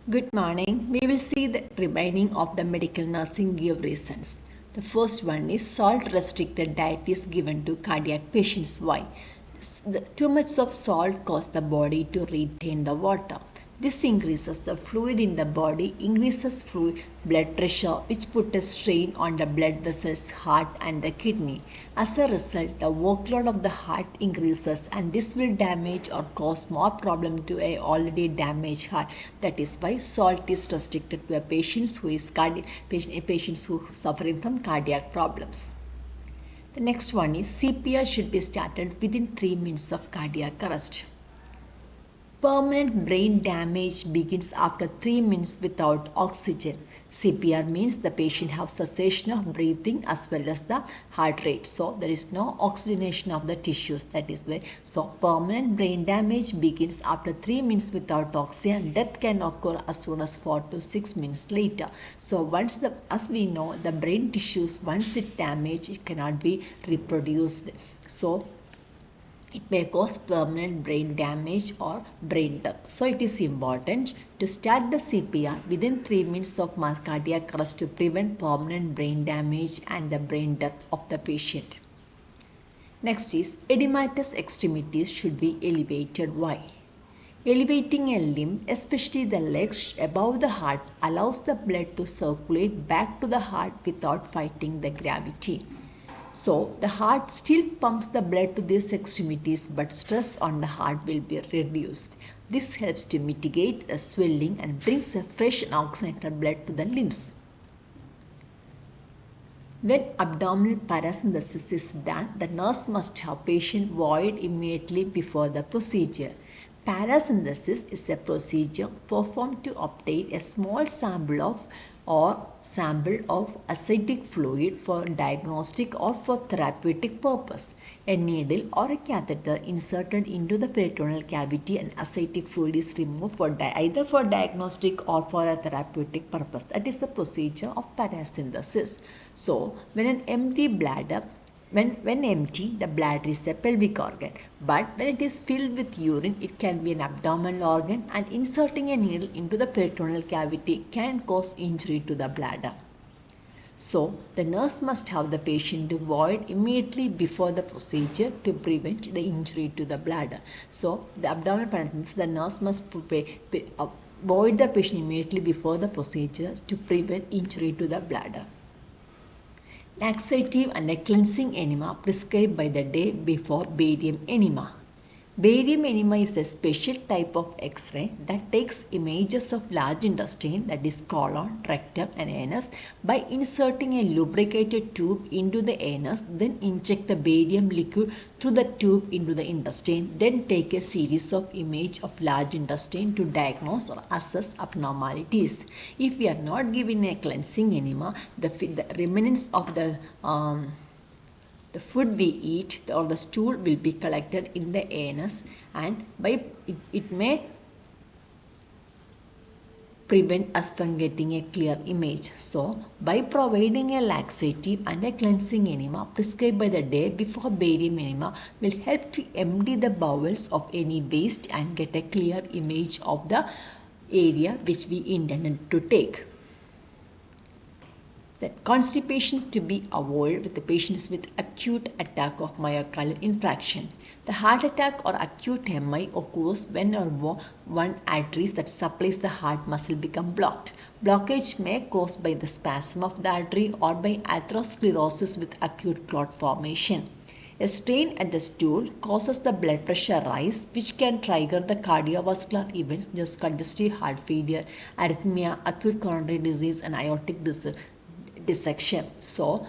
Good morning. We will see the remaining of the medical nursing give reasons. The first one is salt restricted diet is given to cardiac patients. Why? Too much of salt causes the body to retain the water. This increases the fluid in the body, increases fluid blood pressure, which puts a strain on the blood vessels, heart and the kidney. As a result, the workload of the heart increases and this will damage or cause more problem to a already damaged heart. That is why salt is restricted to a patients who suffering from cardiac problems. The next one is CPR should be started within 3 minutes of cardiac arrest. Permanent brain damage begins after 3 minutes without oxygen. CPR means the patient has cessation of breathing as well as the heart rate. So there is no oxygenation of the tissues. That is why. So permanent brain damage begins after 3 minutes without oxygen. Death can occur as soon as 4 to 6 minutes later. So as we know, the brain tissues, once it damaged, it cannot be reproduced. So it may cause permanent brain damage or brain death. So it is important to start the CPR within 3 minutes of cardiac arrest to prevent permanent brain damage and the brain death of the patient. Next is edematous extremities should be elevated. Why? Elevating a limb, especially the legs above the heart, allows the blood to circulate back to the heart without fighting the gravity. So the heart still pumps the blood to these extremities, but stress on the heart will be reduced. This helps to mitigate the swelling and brings a fresh and oxygenated blood to the limbs. When abdominal paracentesis is done, the nurse must have patient void immediately before the procedure. Paracentesis is a procedure performed to obtain a small sample of ascitic fluid for diagnostic or for therapeutic purpose. A needle or a catheter inserted into the peritoneal cavity and ascitic fluid is removed for either for diagnostic or for a therapeutic purpose. That is the procedure of paracentesis. So, when an empty bladder when empty, the bladder is a pelvic organ, but when it is filled with urine, it can be an abdominal organ, and inserting a needle into the peritoneal cavity can cause injury to the bladder. So, the nurse must have the patient void immediately before the procedure to prevent the injury to the bladder. So, the abdominal paracentesis, the nurse must void the patient immediately before the procedure to prevent injury to the bladder. Laxative and a cleansing enema prescribed by the day before barium enema. Barium enema is a special type of X-ray that takes images of large intestine, that is colon, rectum and anus, by inserting a lubricated tube into the anus, then inject the barium liquid through the tube into the intestine, then take a series of images of large intestine to diagnose or assess abnormalities. If we are not given a cleansing enema, the remnants of the food we eat or the stool will be collected in the anus, and it may prevent us from getting a clear image. So, by providing a laxative and a cleansing enema prescribed by the day before barium enema will help to empty the bowels of any waste and get a clear image of the area which we intended to take. That constipation to be avoided with the patients with acute attack of myocardial infraction. The heart attack or acute MI occurs when one arteries that supplies the heart muscle become blocked. Blockage may caused by the spasm of the artery or by atherosclerosis with acute clot formation. A strain at the stool causes the blood pressure rise, which can trigger the cardiovascular events such as congestive heart failure, arrhythmia, acute coronary disease and aortic dissection. So,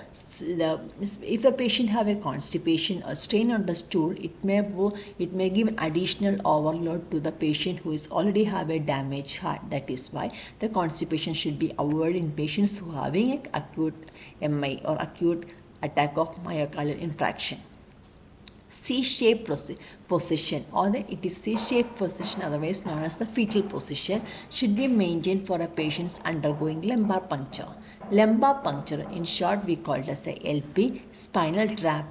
if a patient have a constipation or strain on the stool, it may give an additional overload to the patient who is already have a damaged heart. That is why the constipation should be avoided in patients who are having an acute MI or acute attack of myocardial infraction. C-shaped position, or it is C-shaped position, otherwise known as the fetal position, should be maintained for a patient undergoing lumbar puncture. Lumbar puncture, in short we call it as a LP, spinal tap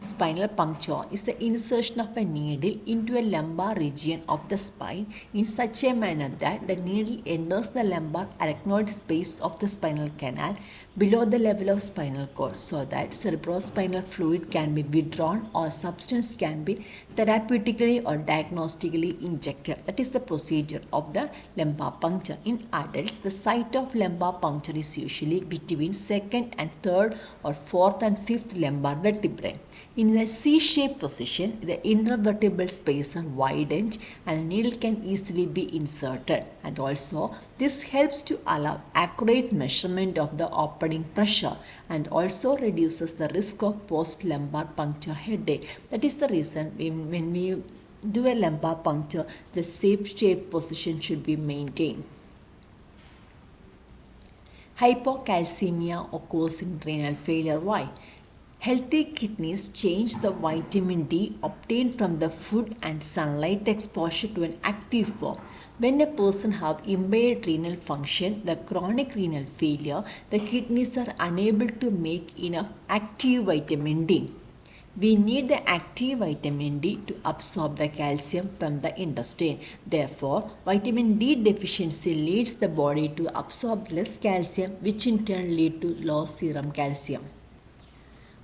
Spinal puncture is the insertion of a needle into a lumbar region of the spine in such a manner that the needle enters the lumbar arachnoid space of the spinal canal below the level of spinal cord so that cerebrospinal fluid can be withdrawn or substance can be therapeutically or diagnostically injected. That is the procedure of the lumbar puncture. In adults, the site of lumbar puncture is usually between second and third or fourth and fifth lumbar vertebrae. In a C-shaped position, the intervertebral space are widened and the needle can easily be inserted, and also this helps to allow accurate measurement of the opening pressure and also reduces the risk of post-lumbar puncture headache. That is the reason when we do a lumbar puncture, the C-shaped position should be maintained. Hypocalcemia occurs in renal failure. Why? Healthy kidneys change the vitamin D obtained from the food and sunlight exposure to an active form. When a person has impaired renal function, the chronic renal failure, the kidneys are unable to make enough active vitamin D. We need the active vitamin D to absorb the calcium from the intestine. Therefore, vitamin D deficiency leads the body to absorb less calcium, which in turn leads to low serum calcium.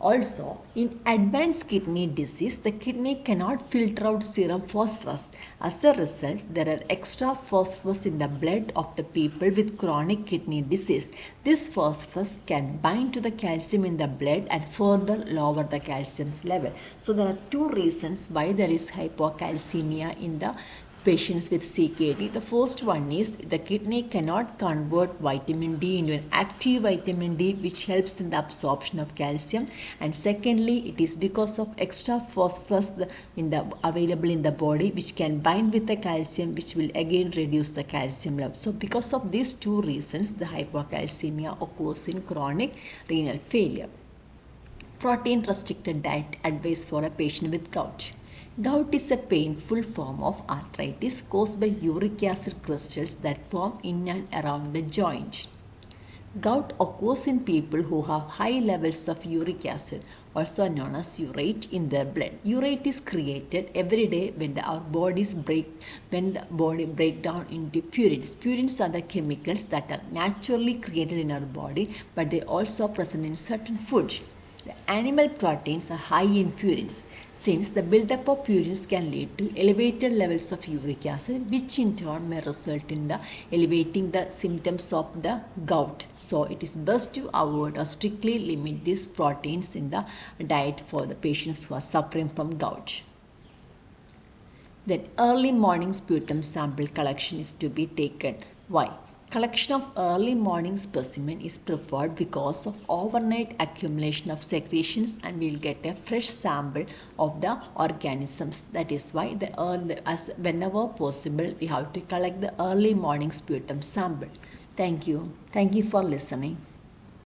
Also, in advanced kidney disease, the kidney cannot filter out serum phosphorus. As a result, there are extra phosphorus in the blood of the people with chronic kidney disease. This phosphorus can bind to the calcium in the blood and further lower the calcium level. So, there are two reasons why there is hypocalcemia in the patients with CKD. The first one is the kidney cannot convert vitamin D into an active vitamin D which helps in the absorption of calcium, and secondly it is because of extra phosphorus available in the body which can bind with the calcium, which will again reduce the calcium level. So because of these two reasons, the hypocalcemia occurs in chronic renal failure. Protein restricted diet advice for a patient with gout. Gout is a painful form of arthritis caused by uric acid crystals that form in and around the joint. Gout occurs in people who have high levels of uric acid, also known as urate, in their blood. Urate is created every day when the body break down into purines. Purines are the chemicals that are naturally created in our body, but they also present in certain foods. The animal proteins are high in purines, since the buildup of purines can lead to elevated levels of uric acid, which in turn may result in elevating the symptoms of the gout. So it is best to avoid or strictly limit these proteins in the diet for the patients who are suffering from gout. Then early morning sputum sample collection is to be taken. Why? Collection of early morning specimen is preferred because of overnight accumulation of secretions, and we will get a fresh sample of the organisms. That is why whenever possible we have to collect the early morning sputum sample. Thank you. Thank you for listening.